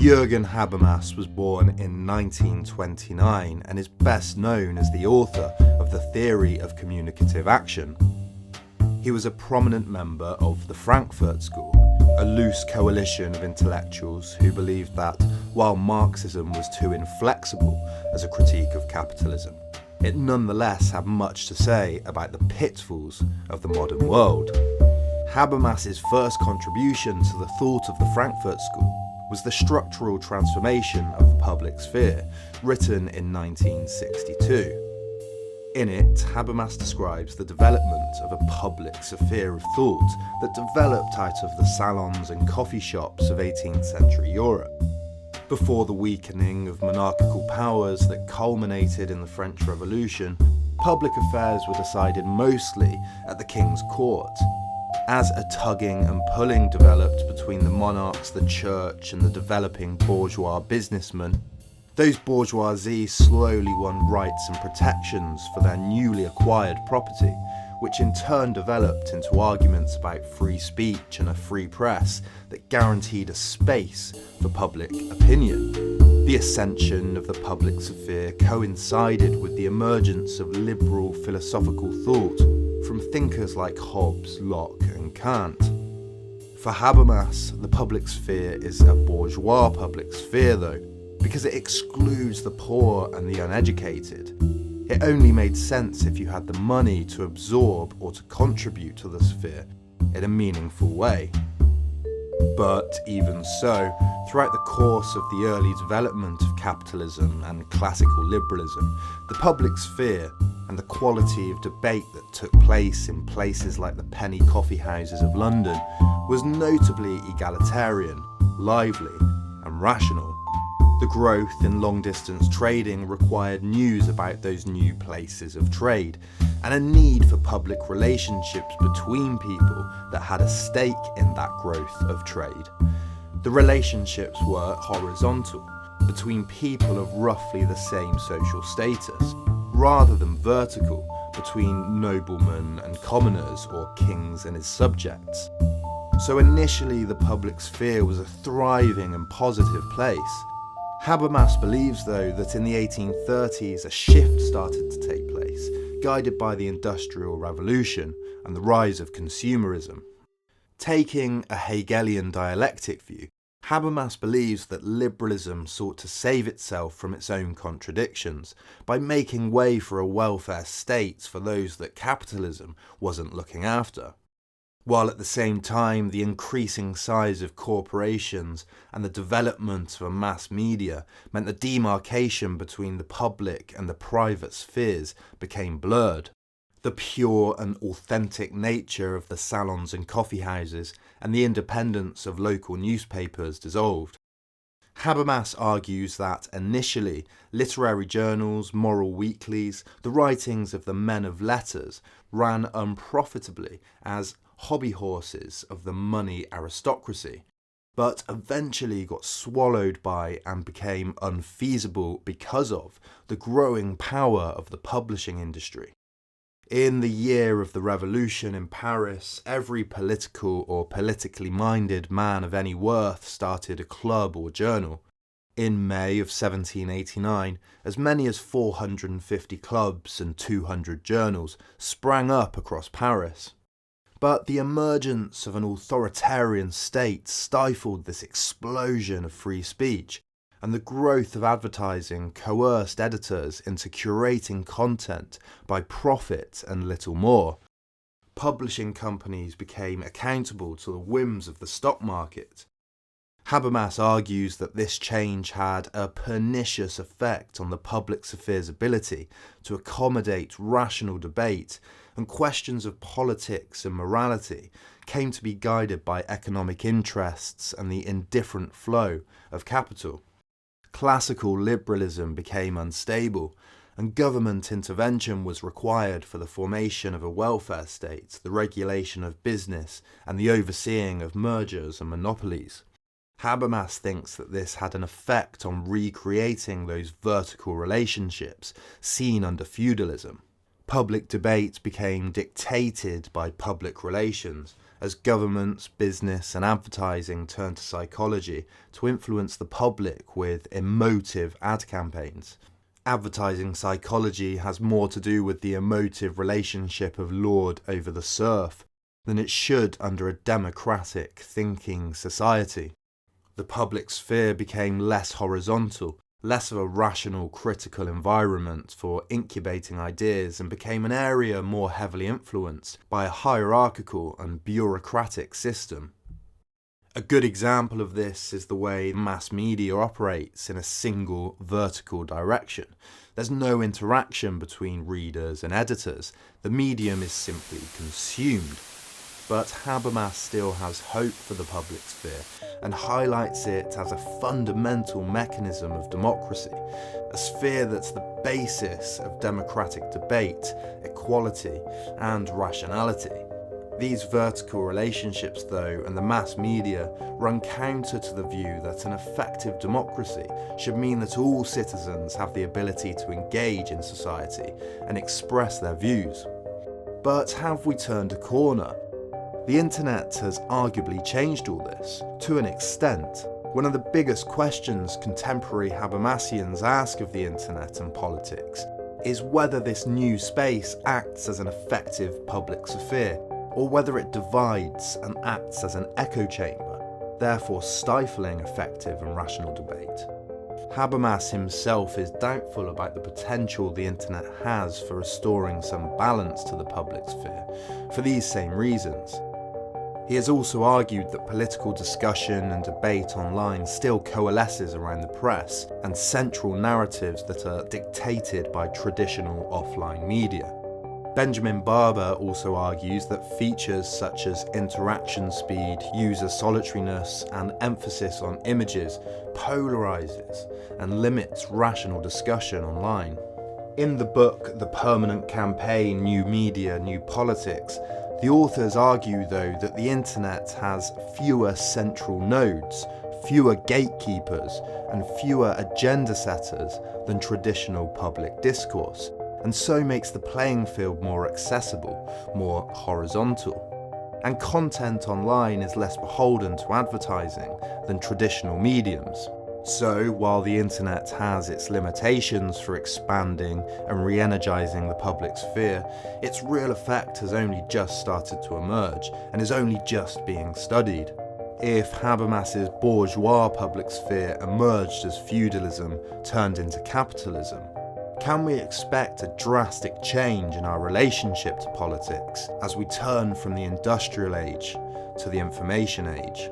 Jürgen Habermas was born in 1929 and is best known as the author of the theory of communicative action. He was a prominent member of the Frankfurt School, a loose coalition of intellectuals who believed that while Marxism was too inflexible as a critique of capitalism, it nonetheless had much to say about the pitfalls of the modern world. Habermas's first contribution to the thought of the Frankfurt School was The Structural Transformation of the Public Sphere, written in 1962. In it, Habermas describes the development of a public sphere of thought that developed out of the salons and coffee shops of 18th century Europe. Before the weakening of monarchical powers that culminated in the French Revolution, public affairs were decided mostly at the king's court. As a tugging and pulling developed between the monarchs, the church, and the developing bourgeois businessmen, those bourgeoisie slowly won rights and protections for their newly acquired property, which in turn developed into arguments about free speech and a free press that guaranteed a space for public opinion. The ascension of the public sphere coincided with the emergence of liberal philosophical thought from thinkers like Hobbes, Locke, and Kant. For Habermas, the public sphere is a bourgeois public sphere, though, because it excludes the poor and the uneducated. It only made sense if you had the money to absorb or to contribute to the sphere in a meaningful way. But even so, throughout the course of the early development of capitalism and classical liberalism, the public sphere and the quality of debate that took place in places like the penny coffee houses of London was notably egalitarian, lively, and rational. The growth in long-distance trading required news about those new places of trade, and a need for public relationships between people that had a stake in that growth of trade. The relationships were horizontal, between people of roughly the same social status, rather than vertical, between noblemen and commoners or kings and his subjects. So initially the public sphere was a thriving and positive place. Habermas believes, though, that in the 1830s a shift started to take place, guided by the Industrial Revolution and the rise of consumerism. Taking a Hegelian dialectic view, Habermas believes that liberalism sought to save itself from its own contradictions by making way for a welfare state for those that capitalism wasn't looking after, while at the same time the increasing size of corporations and the development of a mass media meant the demarcation between the public and the private spheres became blurred. The pure and authentic nature of the salons and coffee houses and the independence of local newspapers dissolved. Habermas argues that initially literary journals, moral weeklies, the writings of the men of letters ran unprofitably as hobby horses of the money aristocracy, but eventually got swallowed by and became unfeasible because of the growing power of the publishing industry. In the year of the revolution in Paris, every political or politically minded man of any worth started a club or journal. In May of 1789, as many as 450 clubs and 200 journals sprang up across Paris. But the emergence of an authoritarian state stifled this explosion of free speech, and the growth of advertising coerced editors into curating content by profit and little more. Publishing companies became accountable to the whims of the stock market. Habermas argues that this change had a pernicious effect on the public sphere's ability to accommodate rational debate, and questions of politics and morality came to be guided by economic interests and the indifferent flow of capital. Classical liberalism became unstable, and government intervention was required for the formation of a welfare state, the regulation of business, and the overseeing of mergers and monopolies. Habermas thinks that this had an effect on recreating those vertical relationships seen under feudalism. Public debate became dictated by public relations, as governments, business and advertising turned to psychology to influence the public with emotive ad campaigns. Advertising psychology has more to do with the emotive relationship of lord over the serf than it should under a democratic, thinking society. The public sphere became less horizontal, less of a rational, critical environment for incubating ideas, and became an area more heavily influenced by a hierarchical and bureaucratic system. A good example of this is the way mass media operates in a single vertical direction. There's no interaction between readers and editors. The medium is simply consumed. But Habermas still has hope for the public sphere and highlights it as a fundamental mechanism of democracy, a sphere that's the basis of democratic debate, equality, and rationality. These vertical relationships, though, and the mass media run counter to the view that an effective democracy should mean that all citizens have the ability to engage in society and express their views. But have we turned a corner? The internet has arguably changed all this, to an extent. One of the biggest questions contemporary Habermasians ask of the internet and politics is whether this new space acts as an effective public sphere, or whether it divides and acts as an echo chamber, therefore stifling effective and rational debate. Habermas himself is doubtful about the potential the internet has for restoring some balance to the public sphere, for these same reasons. He has also argued that political discussion and debate online still coalesces around the press and central narratives that are dictated by traditional offline media. Benjamin Barber also argues that features such as interaction speed, user solitariness, and emphasis on images polarizes and limits rational discussion online. In the book The Permanent Campaign, New Media, New Politics, the authors argue, though, that the internet has fewer central nodes, fewer gatekeepers, and fewer agenda setters than traditional public discourse, and so makes the playing field more accessible, more horizontal. And content online is less beholden to advertising than traditional mediums. So, while the internet has its limitations for expanding and re-energizing the public sphere, its real effect has only just started to emerge and is only just being studied. If Habermas's bourgeois public sphere emerged as feudalism turned into capitalism, can we expect a drastic change in our relationship to politics as we turn from the industrial age to the information age?